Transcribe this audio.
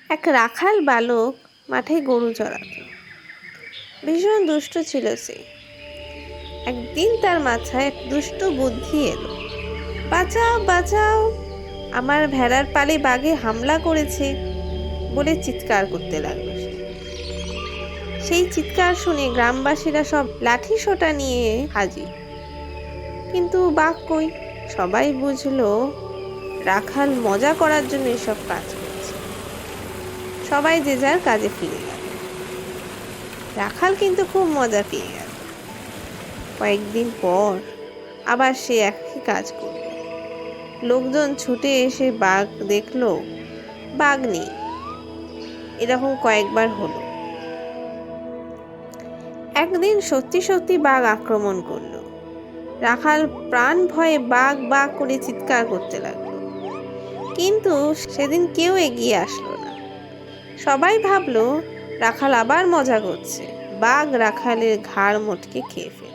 এক রাখাল বালক মাঠে গরু চড়াত। ভীষণ দুষ্ট ছিল সে। একদিন তার মাথায় এক দুষ্ট বুদ্ধি এলো। বাঁচাও বাঁচাও, আমার ভেড়ার পালে বাঘে হামলা করেছে বলে চিৎকার করতে লাগলো সে। সেই চিৎকার শুনে গ্রামবাসীরা সব লাঠি সোঁটা নিয়ে হাজির। কিন্তু বাঘ কই? সবাই বুঝলো রাখাল মজা করার জন্য এসব কাজ করছে। সবাই যে যার কাজে ফিরে গেল। রাখাল কিন্তু খুব মজা পেয়ে গেল। কয়েকদিন পর আবার সে একই কাজ করল। লোকজন ছুটে এসে বাঘ দেখলো, বাঘ নেই। এরকম কয়েকবার হলো। একদিন সত্যি সত্যি বাঘ আক্রমণ করলো। রাখাল প্রাণ ভয়ে বাঘ বাঘ করে চিৎকার করতে লাগলো। কিন্তু সেদিন কেউ এগিয়ে আসলো না। সবাই ভাবলো রাখাল আবার মজা করছে। বাঘ রাখালের ঘাড় মটকে খেয়ে ফেলল।